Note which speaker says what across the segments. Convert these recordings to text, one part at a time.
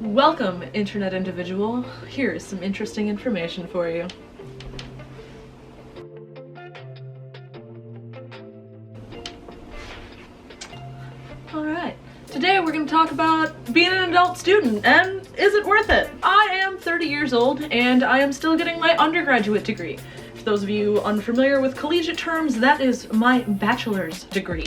Speaker 1: Welcome, internet individual. Here's some interesting information for you. Alright, today we're going to talk about being an adult student and is it worth it? I am 30 years old and I am still getting my undergraduate degree. For those of you unfamiliar with collegiate terms, that is my bachelor's degree.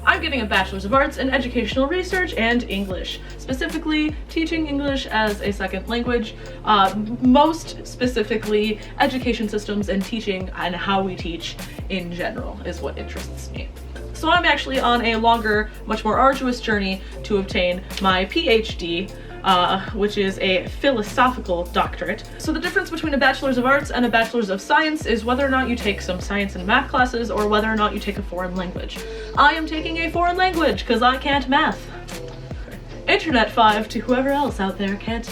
Speaker 1: I'm getting a Bachelor's of Arts in Educational Research and English, specifically teaching English as a second language, most specifically education systems and teaching and how we teach in general is what interests me. So I'm actually on a longer, much more arduous journey to obtain my PhD, which is a philosophical doctorate. So the difference between a Bachelor's of Arts and a Bachelor's of Science is whether or not you take some science and math classes or whether or not you take a foreign language. I am taking a foreign language because I can't math. Internet 5 to whoever else out there can't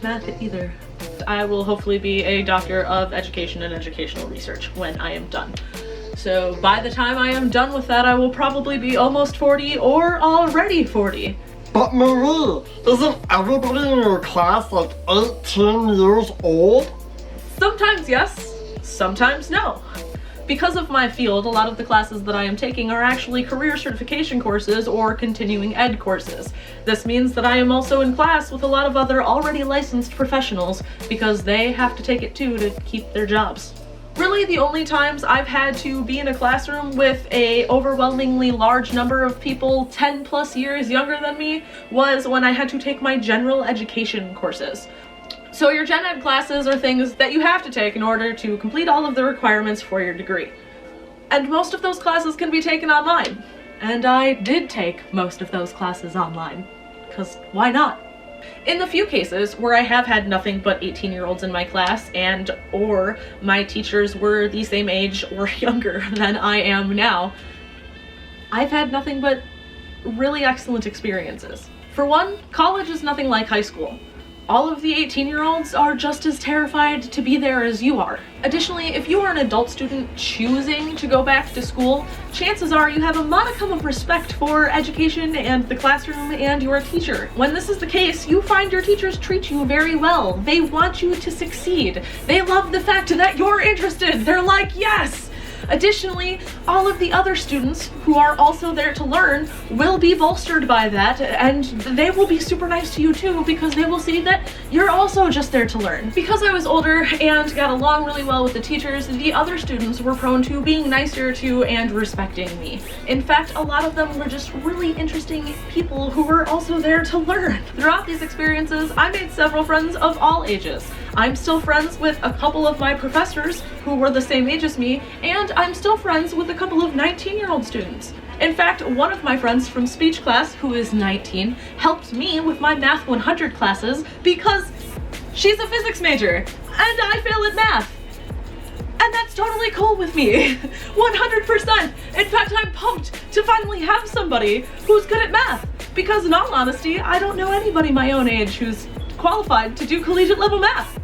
Speaker 1: math it either. I will hopefully be a doctor of education and educational research when I am done. So by the time I am done with that, I will probably be almost 40 or already 40.
Speaker 2: But Marie, isn't everybody in your class like 18 years old?
Speaker 1: Sometimes yes, sometimes no. Because of my field, a lot of the classes that I am taking are actually career certification courses or continuing ed courses. This means that I am also in class with a lot of other already licensed professionals because they have to take it too to keep their jobs. Really, the only times I've had to be in a classroom with a overwhelmingly large number of people 10 plus years younger than me was when I had to take my general education courses. So your gen ed classes are things that you have to take in order to complete all of the requirements for your degree. And most of those classes can be taken online. And I did take most of those classes online, because why not? In the few cases where I have had nothing but 18-year-olds in my class or my teachers were the same age or younger than I am now, I've had nothing but really excellent experiences. For one, college is nothing like high school. All of the 18-year-olds are just as terrified to be there as you are. Additionally, if you are an adult student choosing to go back to school, chances are you have a modicum of respect for education and the classroom and your teacher. When this is the case, you find your teachers treat you very well. They want you to succeed. They love the fact that you're interested. They're like, yes! Additionally, all of the other students who are also there to learn will be bolstered by that, and they will be super nice to you too because they will see that you're also just there to learn. Because I was older and got along really well with the teachers, the other students were prone to being nicer to and respecting me. In fact, a lot of them were just really interesting people who were also there to learn. Throughout these experiences, I made several friends of all ages. I'm still friends with a couple of my professors who were the same age as me, and I'm still friends with a couple of 19-year-old students. In fact, one of my friends from speech class, who is 19, helped me with my Math 100 classes because she's a physics major, and I fail at math. And that's totally cool with me. 100%. In fact, I'm pumped to finally have somebody who's good at math, because in all honesty, I don't know anybody my own age who's qualified to do collegiate level math.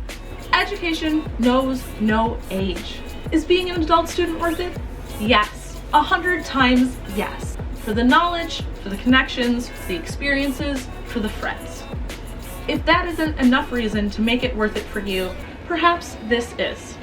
Speaker 1: Education knows no age. Is being an adult student worth it? Yes. 100 times yes. For the knowledge, for the connections, for the experiences, for the friends. If that isn't enough reason to make it worth it for you, perhaps this is.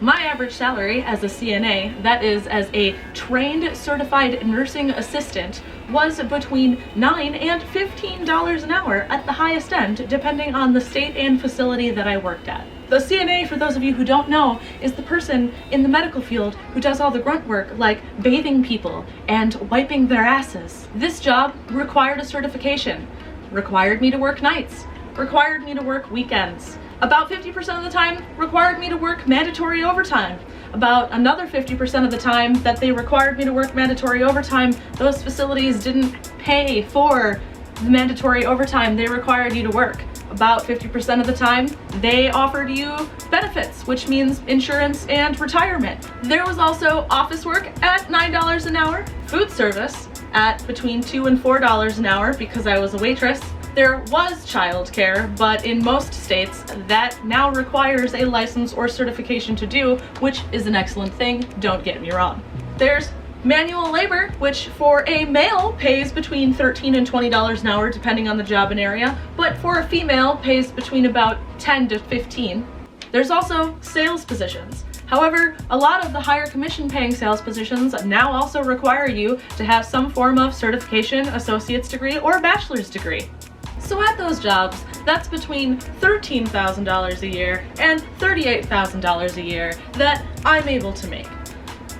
Speaker 1: My average salary as a CNA, that is as a trained certified nursing assistant, was between $9 and $15 an hour at the highest end, depending on the state and facility that I worked at. The CNA, for those of you who don't know, is the person in the medical field who does all the grunt work like bathing people and wiping their asses. This job required a certification, required me to work nights, required me to work weekends. About 50% of the time required me to work mandatory overtime. About another 50% of the time that they required me to work mandatory overtime, those facilities didn't pay for the mandatory overtime they required you to work. About 50% of the time, they offered you benefits, which means insurance and retirement. There was also office work at $9 an hour, food service at between $2 and $4 an hour because I was a waitress. There was childcare, but in most states, that now requires a license or certification to do, which is an excellent thing, don't get me wrong. There's Manual labor, which for a male pays between $13 and $20 an hour depending on the job and area, but for a female pays between about 10 to 15. There's also sales positions. However, a lot of the higher commission paying sales positions now also require you to have some form of certification, associate's degree, or bachelor's degree. So at those jobs, that's between $13,000 a year and $38,000 a year that I'm able to make.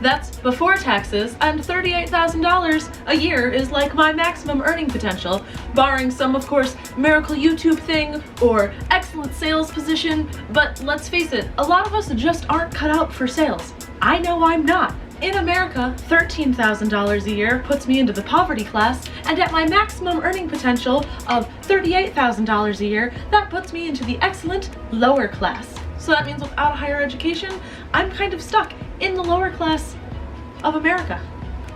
Speaker 1: That's before taxes, and $38,000 a year is like my maximum earning potential, barring some, of course, miracle YouTube thing or excellent sales position. But let's face it, a lot of us just aren't cut out for sales. I know I'm not. In America, $13,000 a year puts me into the poverty class, and at my maximum earning potential of $38,000 a year, that puts me into the excellent lower class. So that means without a higher education, I'm kind of stuck in the lower class of America.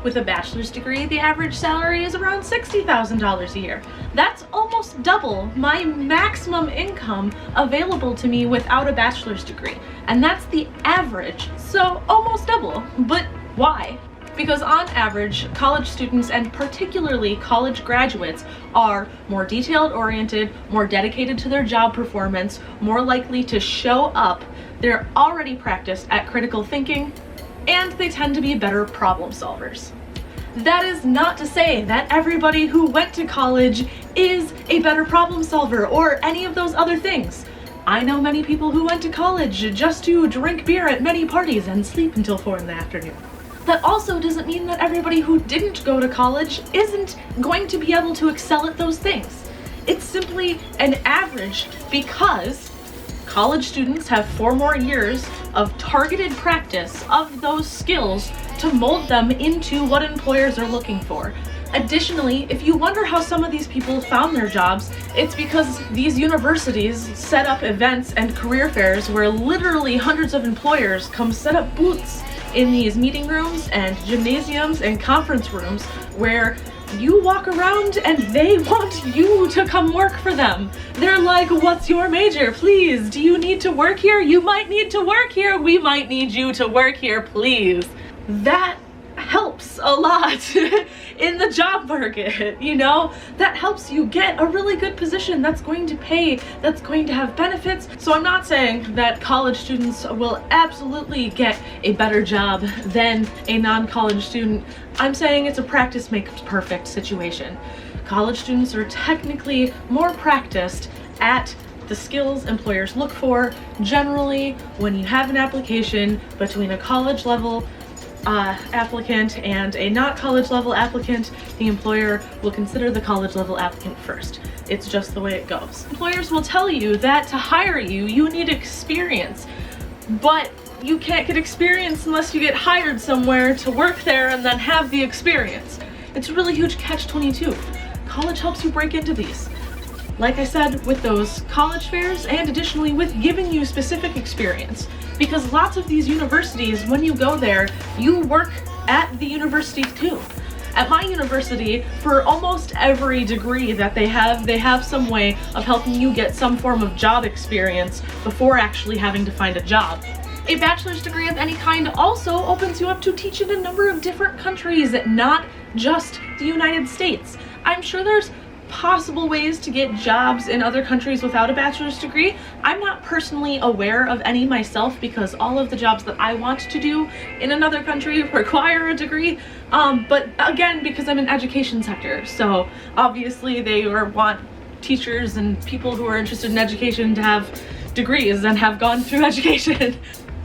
Speaker 1: With a bachelor's degree, the average salary is around $60,000 a year. That's almost double my maximum income available to me without a bachelor's degree. And that's the average, so almost double. But why? Because on average, college students, and particularly college graduates, are more detailed-oriented, more dedicated to their job performance, more likely to show up, they're already practiced at critical thinking, and they tend to be better problem solvers. That is not to say that everybody who went to college is a better problem solver or any of those other things. I know many people who went to college just to drink beer at many parties and sleep until 4 in the afternoon. That also doesn't mean that everybody who didn't go to college isn't going to be able to excel at those things. It's simply an average because college students have 4 more years of targeted practice of those skills to mold them into what employers are looking for. Additionally, if you wonder how some of these people found their jobs, it's because these universities set up events and career fairs where literally hundreds of employers come set up booths in these meeting rooms and gymnasiums and conference rooms where you walk around and they want you to come work for them. They're like, what's your major? Please, do you need to work here? You might need to work here. We might need you to work here, please. That helps a lot in the job market, you know? That helps you get a really good position that's going to pay, that's going to have benefits. So I'm not saying that college students will absolutely get a better job than a non-college student. I'm saying it's a practice makes perfect situation. College students are technically more practiced at the skills employers look for. Generally, when you have an application between a college level applicant and a not college level applicant, the employer will consider the college level applicant first. It's just the way it goes. Employers will tell you that to hire you, you need experience, but you can't get experience unless you get hired somewhere to work there and then have the experience. It's a really huge catch-22. College helps you break into these. Like I said, with those college fairs, and additionally with giving you specific experience. Because lots of these universities, when you go there, you work at the university too. At my university, for almost every degree that they have some way of helping you get some form of job experience before actually having to find a job. A bachelor's degree of any kind also opens you up to teach in a number of different countries, not just the United States. I'm sure there's possible ways to get jobs in other countries without a bachelor's degree. I'm not personally aware of any myself because all of the jobs that I want to do in another country require a degree. But again, because I'm in education sector, so obviously they want teachers and people who are interested in education to have degrees and have gone through education.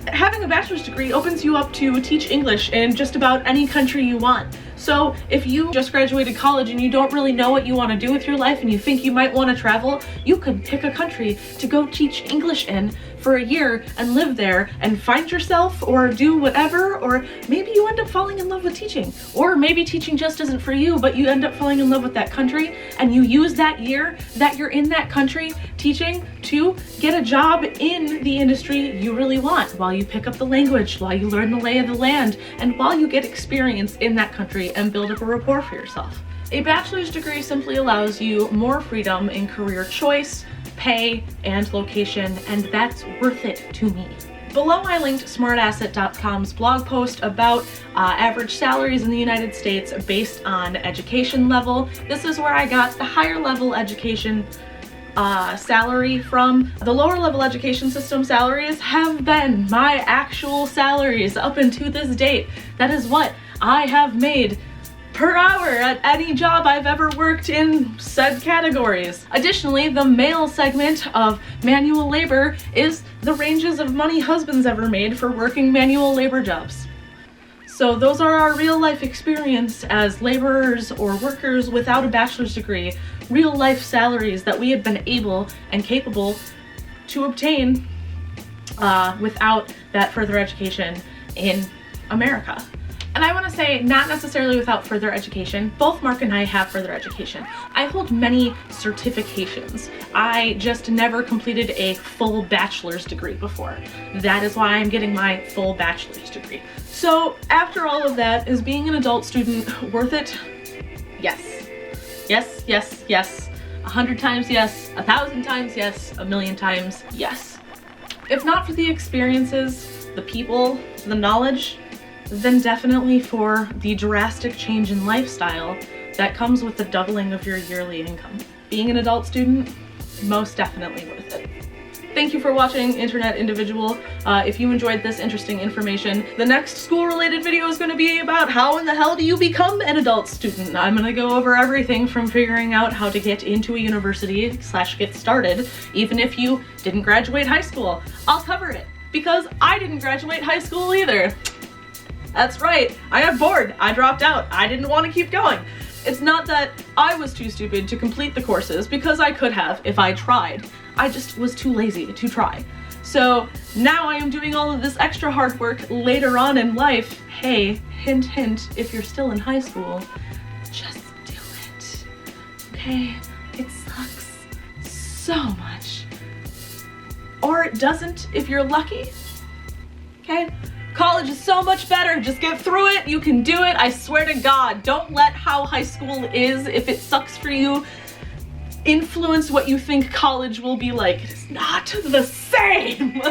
Speaker 1: Having a bachelor's degree opens you up to teach English in just about any country you want. So if you just graduated college and you don't really know what you want to do with your life and you think you might want to travel, you could pick a country to go teach English in for a year and live there and find yourself or do whatever, or maybe you end up falling in love with teaching, or maybe teaching just isn't for you, but you end up falling in love with that country and you use that year that you're in that country teaching to get a job in the industry you really want, while you pick up the language, while you learn the lay of the land, and while you get experience in that country and build up a rapport for yourself. A bachelor's degree simply allows you more freedom in career choice, pay, and location, and that's worth it to me. Below I linked smartasset.com's blog post about average salaries in the United States based on education level. This is where I got the higher level education salary from. The lower level education system salaries have been my actual salaries up until this date. That is what I have made per hour at any job I've ever worked in said categories. Additionally, the male segment of manual labor is the ranges of money husbands ever made for working manual labor jobs. So those are our real life experience as laborers or workers without a bachelor's degree, real life salaries that we have been able and capable to obtain without that further education in America. And I want to say, not necessarily without further education. Both Mark and I have further education. I hold many certifications. I just never completed a full bachelor's degree before. That is why I'm getting my full bachelor's degree. So after all of that, is being an adult student worth it? Yes. Yes, yes, yes. 100 times yes, 1,000 times yes, 1,000,000 times yes. If not for the experiences, the people, the knowledge, then definitely for the drastic change in lifestyle that comes with the doubling of your yearly income. Being an adult student, most definitely worth it. Thank you for watching, Internet Individual. If you enjoyed this interesting information, the next school-related video is going to be about how in the hell do you become an adult student. I'm going to go over everything from figuring out how to get into a university / get started, even if you didn't graduate high school. I'll cover it, because I didn't graduate high school either. That's right, I got bored, I dropped out, I didn't want to keep going. It's not that I was too stupid to complete the courses, because I could have if I tried. I just was too lazy to try. So now I am doing all of this extra hard work later on in life. Hey, hint hint, if you're still in high school, just do it. Okay? It sucks so much. Or it doesn't if you're lucky. Okay? College is so much better. Just get through it. You can do it. I swear to God. Don't let how high school is, if it sucks for you, influence what you think college will be like. It is not the same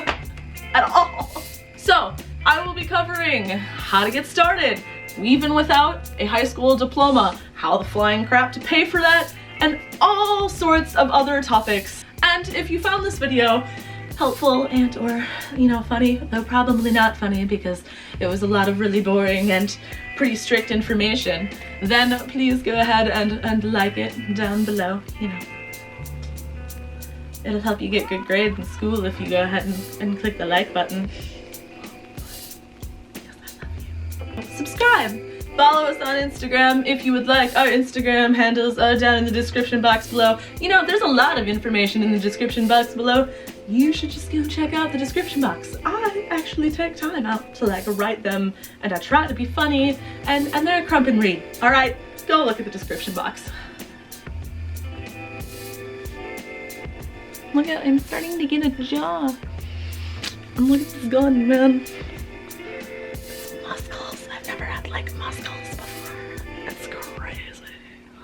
Speaker 1: at all. So I will be covering how to get started, even without a high school diploma, how the flying crap to pay for that, and all sorts of other topics. And if you found this video helpful and or, funny, though probably not funny because it was a lot of really boring and pretty strict information, then please go ahead and like it down below, It'll help you get good grades in school if you go ahead and click the like button. Because I love you. Subscribe! Follow us on Instagram if you would like. Our Instagram handles are down in the description box below. There's a lot of information in the description box below. You should just go check out the description box. I actually take time out to write them, and I try to be funny, and they're crump and read. Alright, go look at the description box. Look at, I'm starting to get a jaw. And look at this gun, man.